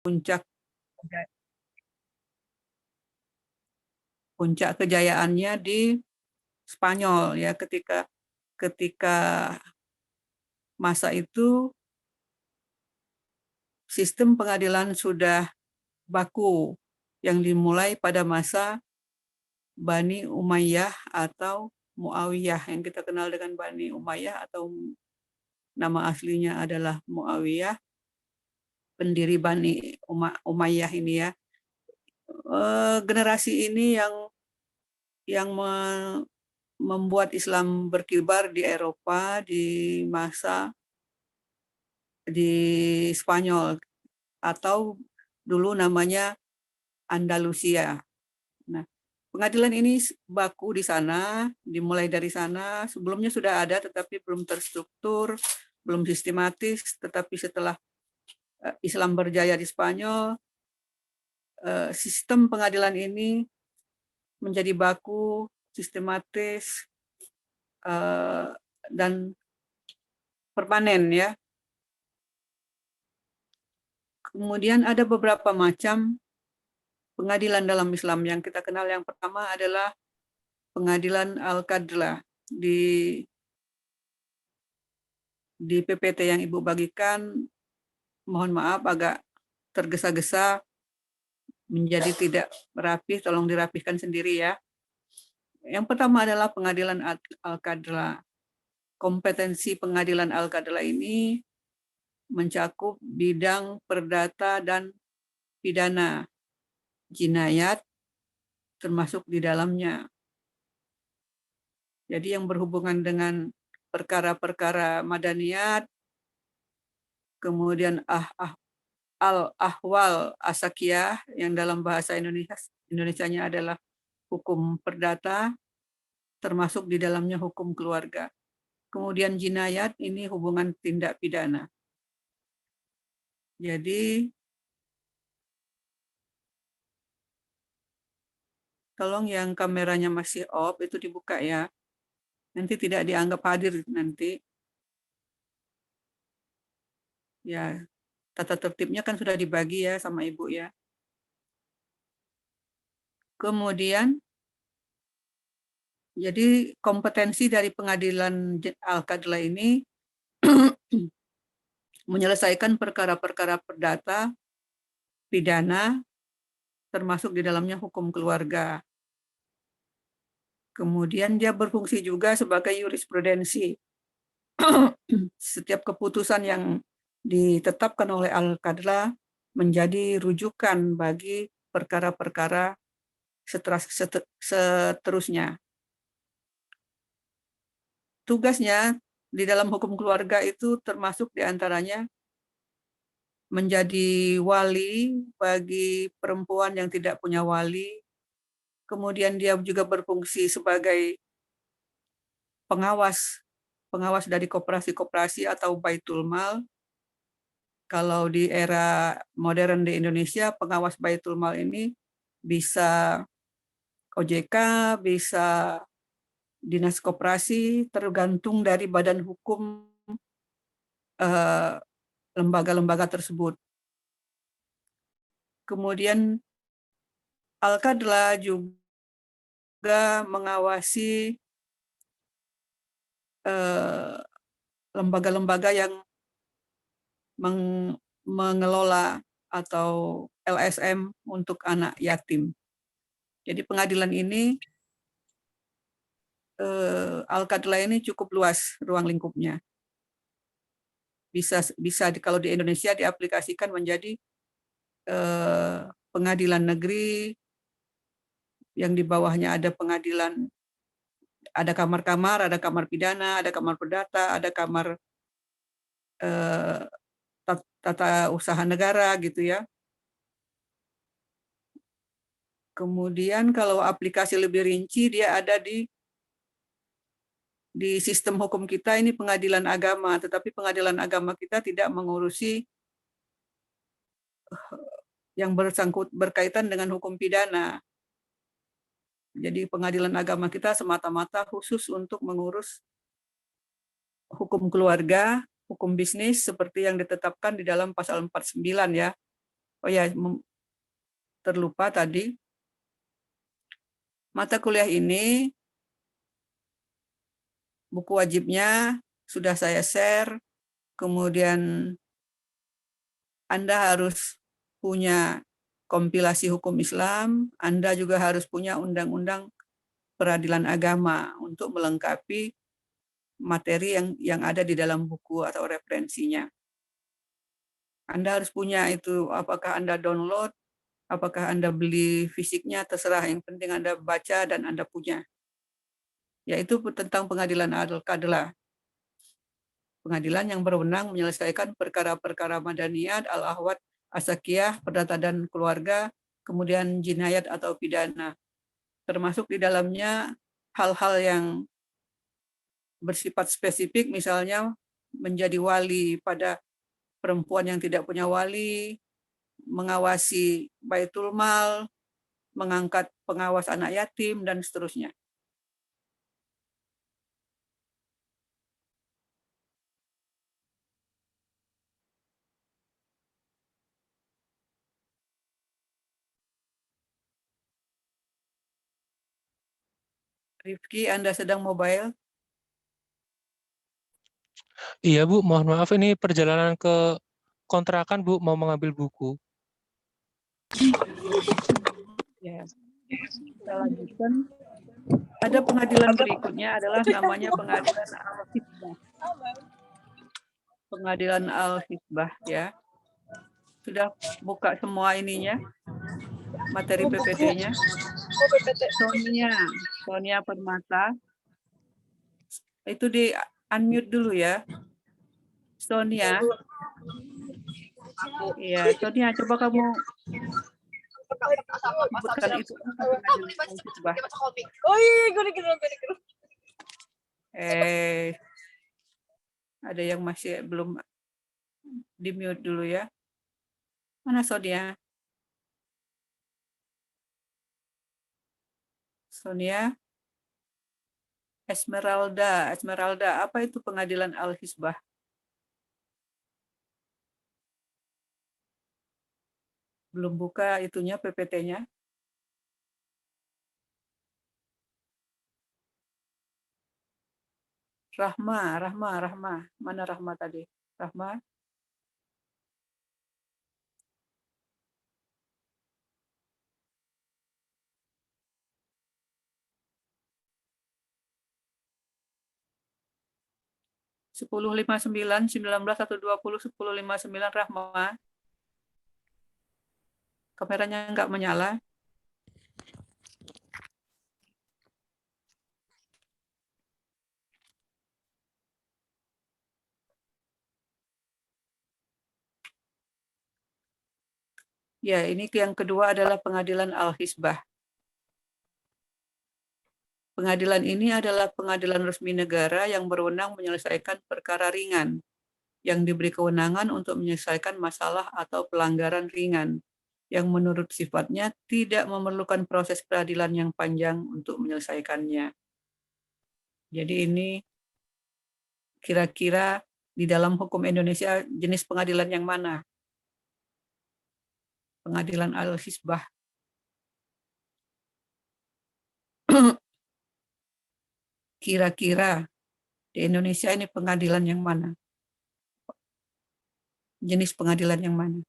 puncak kejayaannya di Spanyol ya, ketika masa itu sistem pengadilan sudah baku yang dimulai pada masa Bani Umayyah atau Muawiyah, yang kita kenal dengan Bani Umayyah atau nama aslinya adalah Muawiyah, pendiri Bani Umayyah ini ya. Generasi ini yang membuat Islam berkibar di Eropa di masa di Spanyol atau dulu namanya Andalusia. Nah, pengadilan ini baku di sana, dimulai dari sana. Sebelumnya sudah ada tetapi belum terstruktur, belum sistematis, tetapi setelah Islam berjaya di Spanyol, sistem pengadilan ini menjadi baku, sistematis, dan permanen ya. Kemudian ada beberapa macam pengadilan dalam Islam yang kita kenal. Yang pertama adalah pengadilan Al-Qadla. Di PPT yang Ibu bagikan, mohon maaf agak tergesa-gesa, menjadi tidak rapi, tolong dirapihkan sendiri ya. Yang pertama adalah pengadilan Al-Qadla. Kompetensi pengadilan Al-Qadla ini mencakup bidang perdata dan pidana, jinayat termasuk di dalamnya. Jadi yang berhubungan dengan perkara-perkara madaniyat, kemudian al-ahwal asakiyah yang dalam bahasa Indonesianya adalah hukum perdata, termasuk di dalamnya hukum keluarga. Kemudian jinayat ini hubungan tindak pidana. Jadi tolong yang kameranya masih off itu dibuka ya. Nanti tidak dianggap hadir nanti. Ya, tata tertibnya kan sudah dibagi ya sama Ibu ya. Kemudian jadi kompetensi dari pengadilan Al-Qadla ini menyelesaikan perkara-perkara perdata, pidana, termasuk di dalamnya hukum keluarga. Kemudian dia berfungsi juga sebagai jurisprudensi. Setiap keputusan yang ditetapkan oleh Al-Qadla menjadi rujukan bagi perkara-perkara seterusnya. Tugasnya di dalam hukum keluarga itu termasuk diantaranya menjadi wali bagi perempuan yang tidak punya wali. Kemudian dia juga berfungsi sebagai pengawas dari koperasi-koperasi atau baitul mal. Kalau di era modern di Indonesia, pengawas baitul mal ini bisa OJK, bisa dinas koperasi, tergantung dari badan hukum lembaga-lembaga tersebut. Kemudian Al-Qadla juga mengawasi lembaga-lembaga yang mengelola atau LSM untuk anak yatim. Jadi pengadilan ini, Al-Qadla ini cukup luas ruang lingkupnya. Bisa kalau di Indonesia diaplikasikan menjadi pengadilan negeri yang di bawahnya ada pengadilan, ada kamar-kamar, ada kamar pidana, ada kamar perdata, ada kamar tata usaha negara gitu ya. Kemudian kalau aplikasi lebih rinci, dia ada di sistem hukum kita ini pengadilan agama, tetapi pengadilan agama kita tidak mengurusi yang berkaitan dengan hukum pidana. Jadi pengadilan agama kita semata-mata khusus untuk mengurus hukum keluarga, hukum bisnis seperti yang ditetapkan di dalam pasal 49 ya. Oh ya, terlupa tadi. Mata kuliah ini, buku wajibnya sudah saya share, kemudian Anda harus punya kompilasi hukum Islam, Anda juga harus punya undang-undang peradilan agama untuk melengkapi materi yang ada di dalam buku atau referensinya. Anda harus punya itu, apakah Anda download, apakah Anda beli fisiknya, terserah. Yang penting Anda baca dan Anda punya. Yaitu tentang pengadilan al-qadla. Pengadilan yang berwenang menyelesaikan perkara-perkara madaniyat, al-ahwat, asakiyah, perdata dan keluarga, kemudian jinayat atau pidana. Termasuk di dalamnya hal-hal yang bersifat spesifik, misalnya menjadi wali pada perempuan yang tidak punya wali, mengawasi baitul mal, mengangkat pengawas anak yatim, dan seterusnya. Rifki, Anda sedang mobile? Iya Bu, mohon maaf ini perjalanan ke kontrakan Bu, mau mengambil buku. Ya, kita lanjutkan. Ada pengadilan berikutnya adalah namanya pengadilan al-hisbah. Pengadilan al-hisbah ya. Sudah buka semua ininya, materi PPT-nya. Sonia Permata. Itu di unmute dulu ya. Sonia. Iya, Sonia, coba kamu sebutkan itu pengadilan al-hisbah. Oh iya, gue Ada yang masih belum di mute dulu ya. Mana Sonia? Sonia? Esmeralda, apa itu pengadilan al-hisbah? Belum buka itunya PPT-nya. Rahma. Mana Rahma tadi? Rahma? Sepuluh lima sembilan 10 Rahma. Kameranya nggak menyala. Ya, ini yang kedua adalah pengadilan al-hisbah. Pengadilan ini adalah pengadilan resmi negara yang berwenang menyelesaikan perkara ringan, yang diberi kewenangan untuk menyelesaikan masalah atau pelanggaran ringan, yang menurut sifatnya tidak memerlukan proses peradilan yang panjang untuk menyelesaikannya. Jadi ini kira-kira di dalam hukum Indonesia jenis pengadilan yang mana? Pengadilan al-hisbah. Kira-kira di Indonesia ini pengadilan yang mana? Jenis pengadilan yang mana?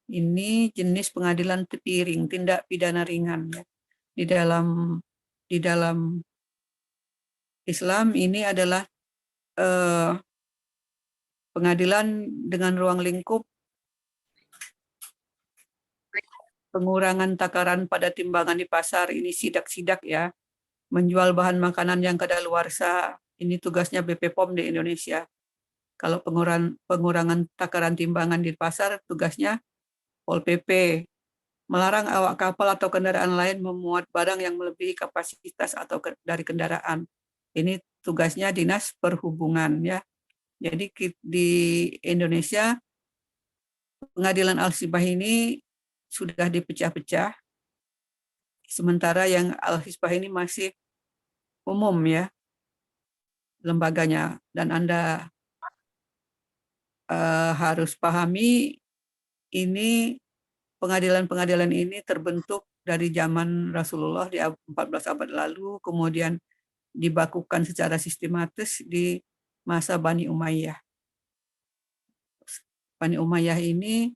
Ini jenis pengadilan piring, tindak pidana ringan. Ya. Di dalam Islam ini adalah pengadilan dengan ruang lingkup pengurangan takaran pada timbangan di pasar. Ini sidak-sidak ya. Menjual bahan makanan yang kadaluarsa. Ini tugasnya BP POM di Indonesia. Kalau pengurangan takaran timbangan di pasar, tugasnya Pol PP. Melarang awak kapal atau kendaraan lain memuat barang yang melebihi kapasitas atau dari kendaraan. Ini tugasnya Dinas Perhubungan ya. Jadi di Indonesia pengadilan al-hisbah ini sudah dipecah-pecah. Sementara yang al-hisbah ini masih umum ya lembaganya, dan Anda harus pahami ini pengadilan-pengadilan ini terbentuk dari zaman Rasulullah di 14 abad lalu, kemudian dibakukan secara sistematis di masa Bani Umayyah. Bani Umayyah ini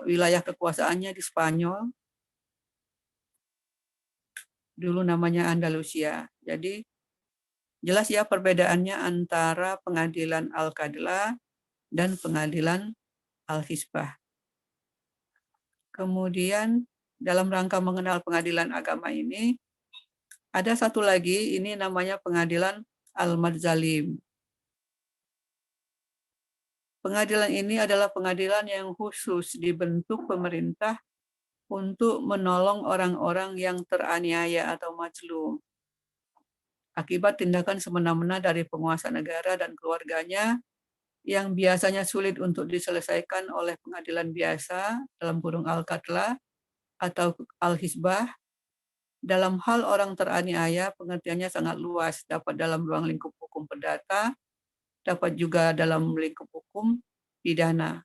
wilayah kekuasaannya di Spanyol, dulu namanya Andalusia. Jadi jelas ya perbedaannya antara pengadilan Al-Qadla dan pengadilan Al-Hisbah. Kemudian dalam rangka mengenal pengadilan agama ini, ada satu lagi, ini namanya pengadilan Al-Madzalim. Pengadilan ini adalah pengadilan yang khusus dibentuk pemerintah untuk menolong orang-orang yang teraniaya atau mazlum akibat tindakan semena-mena dari penguasa negara dan keluarganya yang biasanya sulit untuk diselesaikan oleh pengadilan biasa dalam kurung Al-Qadla atau Al-Hisbah. Dalam hal orang teraniaya, pengertiannya sangat luas, dapat dalam ruang lingkup hukum perdata, dapat juga dalam lingkup hukum pidana.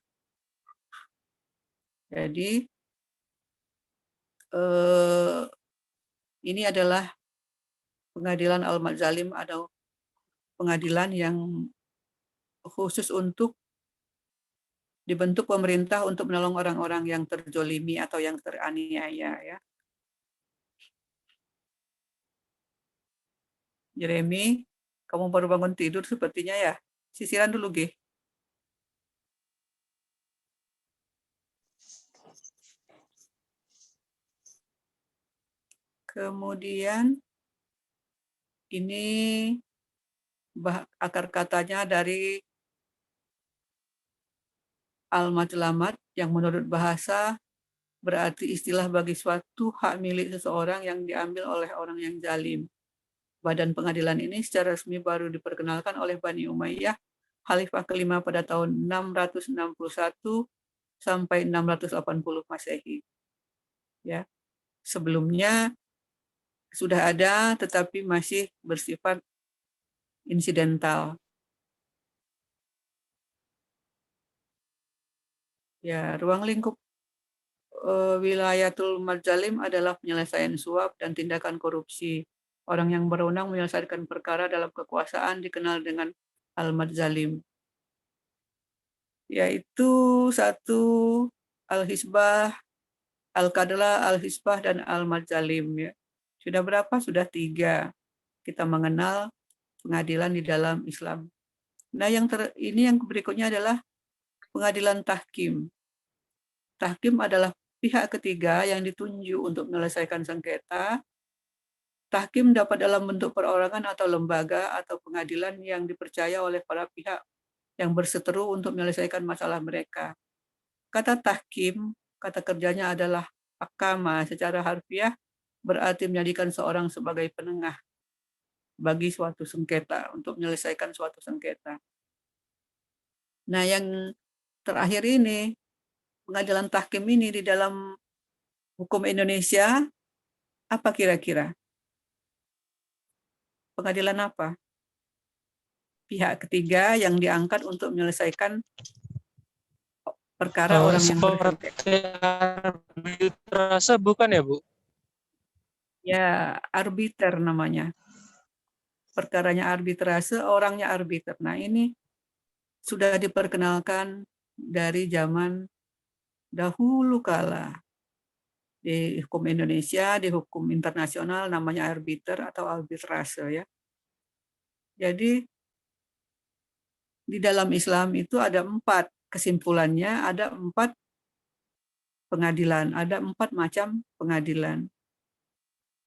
Jadi ini adalah pengadilan Al-Madzalim atau pengadilan yang khusus untuk dibentuk pemerintah untuk menolong orang-orang yang terzolimi atau yang teraniaya. Ya. Jeremy, kamu baru bangun tidur sepertinya ya? Sisiran dulu, G. Kemudian ini akar katanya dari al-madlamat yang menurut bahasa berarti istilah bagi suatu hak milik seseorang yang diambil oleh orang yang zalim. Badan pengadilan ini secara resmi baru diperkenalkan oleh Bani Umayyah Khalifah kelima pada tahun 661 sampai 680 Masehi. Ya. Sebelumnya sudah ada tetapi masih bersifat insidental. Ya, ruang lingkup Wilayatul Madzalim adalah penyelesaian suap dan tindakan korupsi. Orang yang berwenang menyelesaikan perkara dalam kekuasaan dikenal dengan Al-Madzalim. Yaitu satu Al-Hisbah, Al-Qadla, Al-Hisbah, dan Al-Madzalim. Ya. Sudah berapa? Sudah 3. Kita mengenal pengadilan di dalam Islam. Nah, ini yang berikutnya adalah pengadilan tahkim. Tahkim adalah pihak ketiga yang ditunjuk untuk menyelesaikan sengketa. Tahkim dapat dalam bentuk perorangan atau lembaga atau pengadilan yang dipercaya oleh para pihak yang berseteru untuk menyelesaikan masalah mereka. Kata tahkim, kata kerjanya adalah hakama, secara harfiah berarti menjadikan seorang sebagai penengah bagi suatu sengketa, untuk menyelesaikan suatu sengketa. Nah, yang terakhir ini, pengadilan tahkim ini di dalam hukum Indonesia, apa kira-kira? Pengadilan apa? Pihak ketiga yang diangkat untuk menyelesaikan perkara orang yang bersengketa. Seperti arbitrase bukan ya, Bu? Ya, arbiter namanya. Perkaranya arbitrase, orangnya arbiter. Nah, ini sudah diperkenalkan dari zaman dahulu kala. Di hukum Indonesia, di hukum internasional namanya arbiter atau arbitrase ya. Jadi di dalam Islam itu ada 4 kesimpulannya, ada 4 pengadilan, ada 4 macam pengadilan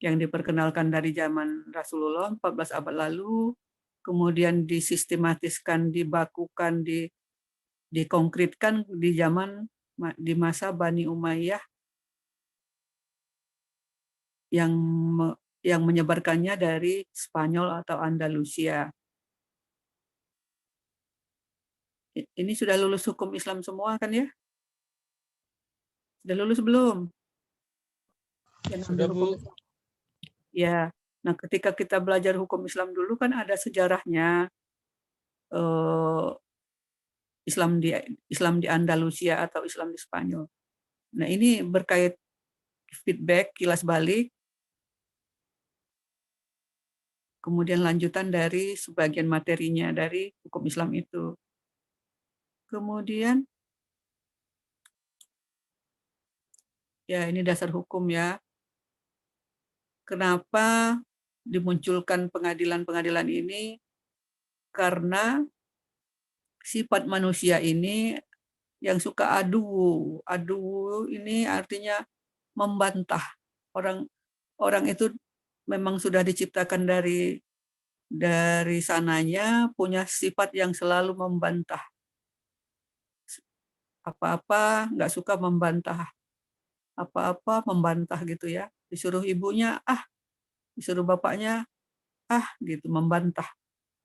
yang diperkenalkan dari zaman Rasulullah 14 abad lalu, kemudian disistematiskan, dibakukan, dikonkretkan di masa Bani Umayyah yang menyebarkannya dari Spanyol atau Andalusia. Ini sudah lulus hukum Islam semua kan ya? Sudah lulus belum? Yang Sudah, Bu. Ya, nah ketika kita belajar hukum Islam dulu kan ada sejarahnya. Islam di Andalusia atau Islam di Spanyol. Nah, ini berkait feedback, kilas balik, kemudian lanjutan dari sebagian materinya dari hukum Islam itu. Kemudian, ya ini dasar hukum ya. Kenapa dimunculkan pengadilan-pengadilan ini? Karena sifat manusia ini yang suka adu. Adu ini artinya membantah. Orang orang itu memang sudah diciptakan dari sananya punya sifat yang selalu membantah. Apa-apa nggak suka membantah. Apa-apa membantah gitu ya. Disuruh ibunya, disuruh bapaknya, gitu, membantah.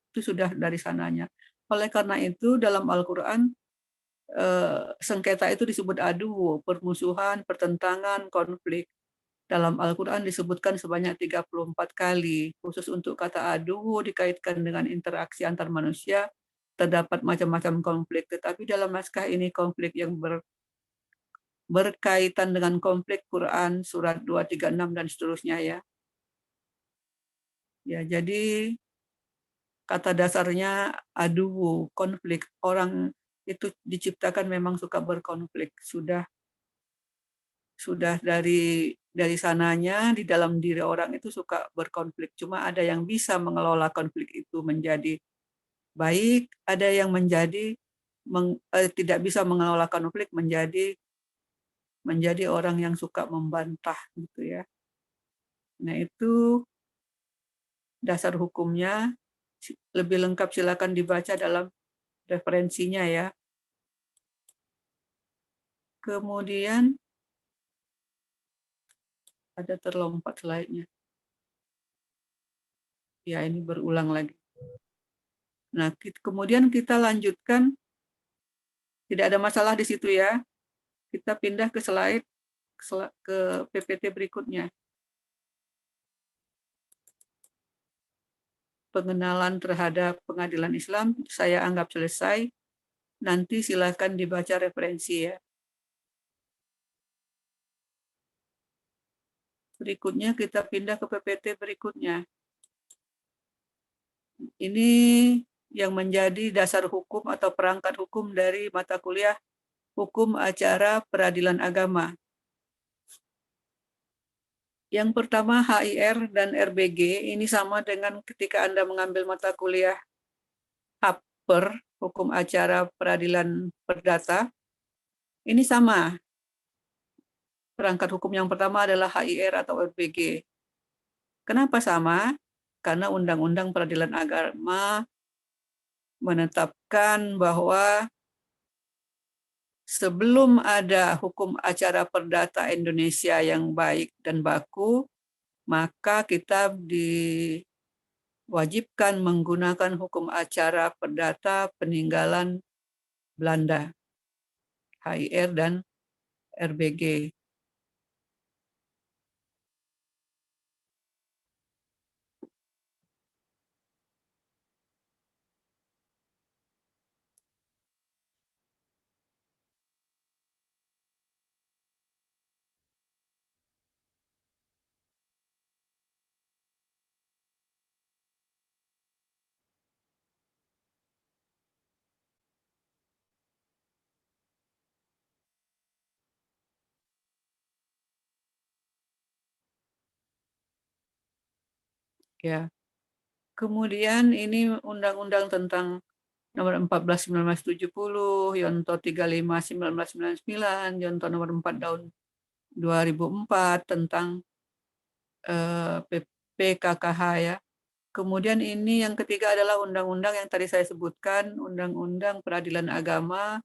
Itu sudah dari sananya. Oleh karena itu dalam Al-Quran sengketa itu disebut adu, permusuhan, pertentangan, konflik. Dalam Al-Quran disebutkan sebanyak 34 kali. Khusus untuk kata adu dikaitkan dengan interaksi antar manusia, terdapat macam-macam konflik. Tetapi dalam naskah ini konflik yang berkaitan dengan konflik Quran, surat 236 dan seterusnya ya. Ya, jadi kata dasarnya adu, konflik. Orang itu diciptakan memang suka berkonflik. Sudah dari sananya di dalam diri orang itu suka berkonflik. Cuma ada yang bisa mengelola konflik itu menjadi baik, ada yang tidak bisa mengelola konflik menjadi orang yang suka membantah gitu ya. Nah, itu dasar hukumnya. Lebih lengkap silakan dibaca dalam referensinya ya. Kemudian ada terlompat slide-nya. Ya, ini berulang lagi. Nah, kemudian kita lanjutkan. Tidak ada masalah di situ ya. Kita pindah ke slide ke PPT berikutnya. Pengenalan terhadap pengadilan Islam saya anggap selesai. Nanti silakan dibaca referensi ya. Berikutnya kita pindah ke PPT berikutnya. Ini yang menjadi dasar hukum atau perangkat hukum dari mata kuliah Hukum Acara Peradilan Agama. Yang pertama HIR dan RBG ini sama dengan ketika Anda mengambil mata kuliah HAPPER, Hukum Acara Peradilan Perdata. Ini sama. Perangkat hukum yang pertama adalah HIR atau RBG. Kenapa sama? Karena Undang-Undang Peradilan Agama menetapkan bahwa sebelum ada hukum acara perdata Indonesia yang baik dan baku, maka kita diwajibkan menggunakan hukum acara perdata peninggalan Belanda, HIR dan RBG. Ya. Kemudian ini undang-undang tentang nomor 14 1970, Yonto 35 1999, Yonto nomor 4 tahun 2004 tentang PKKH ya. Kemudian ini yang ketiga adalah undang-undang yang tadi saya sebutkan, Undang-Undang Peradilan Agama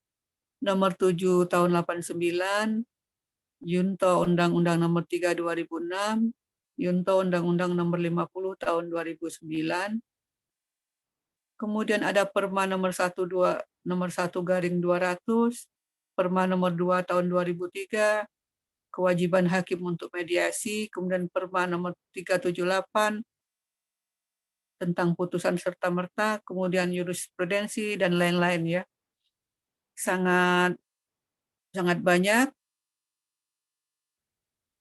nomor 7 tahun 89, Yunto Undang-Undang nomor 3 2006, Yunto Undang-Undang nomor 50 tahun 2009. Kemudian ada Perma nomor 1/200, Perma nomor 2 tahun 2003, kewajiban hakim untuk mediasi, kemudian Perma nomor 378 tentang putusan serta-merta, kemudian jurisprudensi dan lain-lain ya. sangat banyak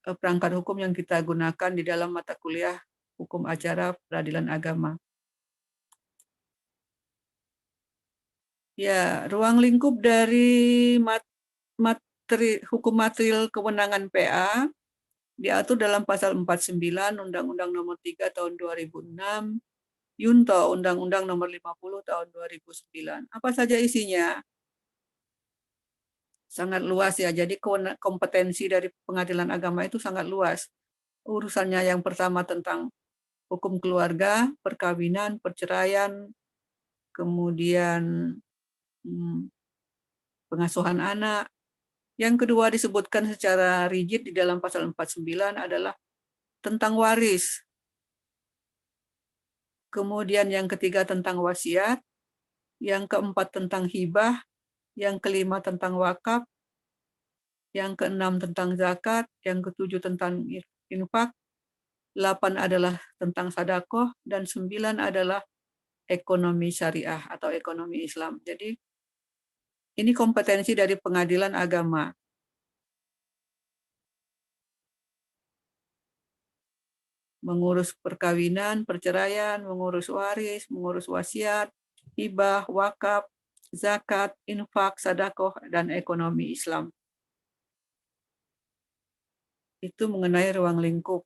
perangkat hukum yang kita gunakan di dalam mata kuliah hukum acara peradilan agama. Ya, ruang lingkup dari hukum material kewenangan PA diatur dalam pasal 49 Undang-Undang Nomor 3 Tahun 2006, Yunto Undang-Undang Nomor 50 Tahun 2009. Apa saja isinya? Sangat luas ya. Jadi kompetensi dari pengadilan agama itu sangat luas. Urusannya yang pertama tentang hukum keluarga, perkawinan, perceraian, kemudian pengasuhan anak. Yang kedua disebutkan secara rigid di dalam pasal 49 adalah tentang waris. Kemudian yang ketiga tentang wasiat, yang keempat tentang hibah, yang kelima tentang wakaf, yang keenam tentang zakat, yang ketujuh tentang infak, 8 adalah tentang sedekah, dan 9 adalah ekonomi syariah atau ekonomi Islam. Jadi ini kompetensi dari pengadilan agama. Mengurus perkawinan, perceraian, mengurus waris, mengurus wasiat, hibah, wakaf, zakat, infak, sedekah, dan ekonomi Islam. Itu mengenai ruang lingkup.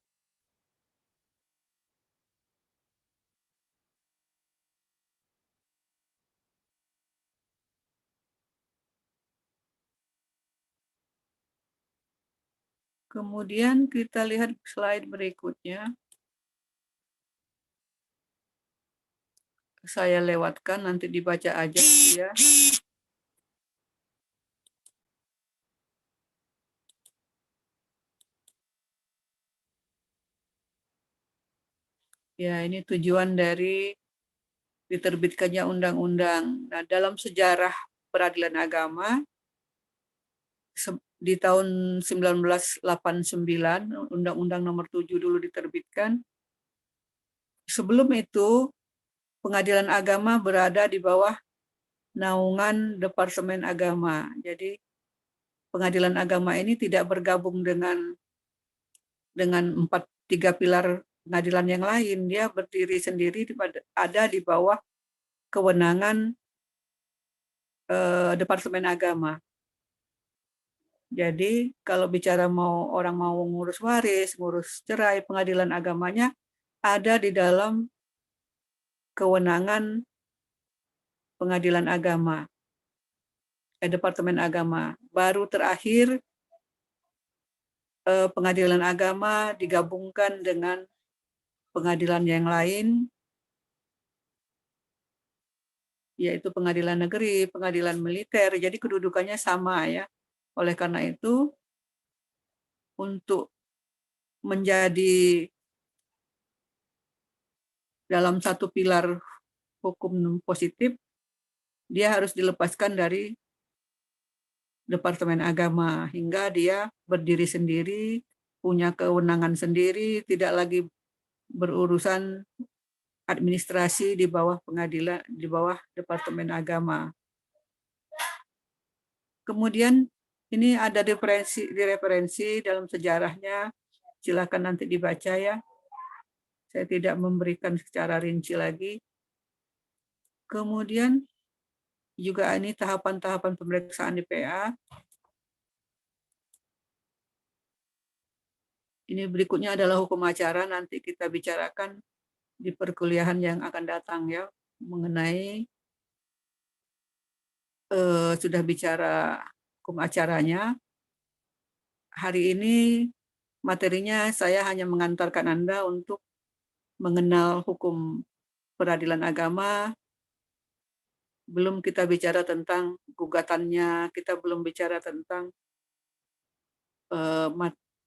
Kemudian kita lihat slide berikutnya. Saya lewatkan, nanti dibaca aja ya. Ya, ini tujuan dari diterbitkannya undang-undang. Nah, dalam sejarah peradilan agama, di tahun 1989, Undang-Undang Nomor 7 dulu diterbitkan. Sebelum itu, pengadilan agama berada di bawah naungan Departemen Agama. Jadi, pengadilan agama ini tidak bergabung dengan tiga pilar pengadilan yang lain. Dia berdiri sendiri, ada di bawah kewenangan Departemen Agama. Jadi kalau bicara orang mau ngurus waris, ngurus cerai, pengadilan agamanya ada di dalam kewenangan pengadilan agama, Departemen Agama. Baru terakhir pengadilan agama digabungkan dengan pengadilan yang lain, yaitu pengadilan negeri, pengadilan militer. Jadi kedudukannya sama ya. Oleh karena itu, untuk menjadi dalam satu pilar hukum positif, dia harus dilepaskan dari Departemen Agama hingga dia berdiri sendiri, punya kewenangan sendiri, tidak lagi berurusan administrasi di bawah pengadilan, di bawah Departemen Agama. Kemudian ini ada referensi dalam sejarahnya, silakan nanti dibaca ya. Saya tidak memberikan secara rinci lagi. Kemudian juga ini tahapan-tahapan pemeriksaan di PA. Ini berikutnya adalah hukum acara, nanti kita bicarakan di perkuliahan yang akan datang ya, mengenai sudah bicara hukum acaranya. Hari ini materinya saya hanya mengantarkan Anda untuk mengenal hukum peradilan agama. Belum kita bicara tentang gugatannya, kita belum bicara tentang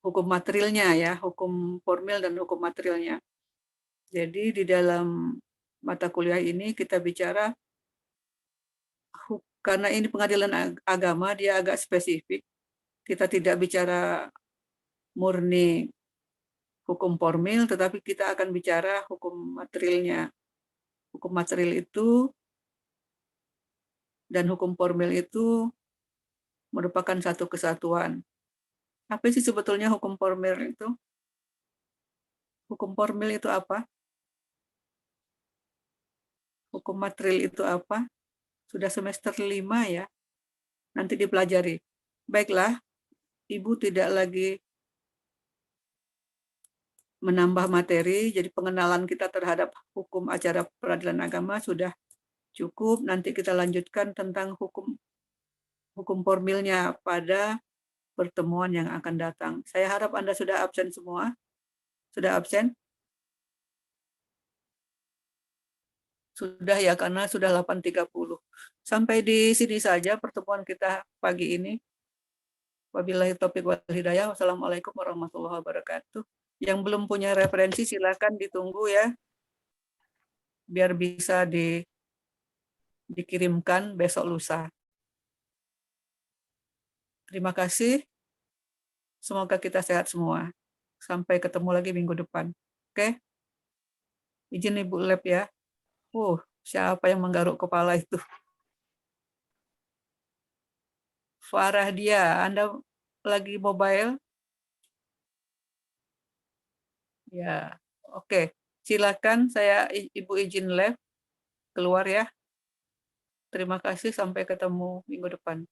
hukum materialnya ya, hukum formil dan hukum materialnya. Jadi di dalam mata kuliah ini kita bicara, karena ini pengadilan agama, dia agak spesifik. Kita tidak bicara murni hukum formil, tetapi kita akan bicara hukum materialnya. Hukum material itu dan hukum formil itu merupakan satu kesatuan. Apa sih sebetulnya hukum formil itu? Hukum formil itu apa? Hukum material itu apa? Sudah semester 5 ya, nanti dipelajari. Baiklah, Ibu tidak lagi menambah materi, jadi pengenalan kita terhadap hukum acara peradilan agama sudah cukup. Nanti kita lanjutkan tentang hukum formilnya pada pertemuan yang akan datang. Saya harap Anda sudah absen semua. Sudah absen? Sudah ya, karena sudah 8.30. Sampai di sini saja pertemuan kita pagi ini. Wabillahi taufiq wal hidayah. Wassalamualaikum warahmatullahi wabarakatuh. Yang belum punya referensi silakan ditunggu ya, biar bisa dikirimkan besok lusa. Terima kasih. Semoga kita sehat semua. Sampai ketemu lagi minggu depan. Oke? Izin Ibu Lab ya. Siapa yang menggaruk kepala itu? Farah dia, Anda lagi mobile? Ya, oke. Silakan, saya Ibu izin live keluar ya. Terima kasih, sampai ketemu minggu depan.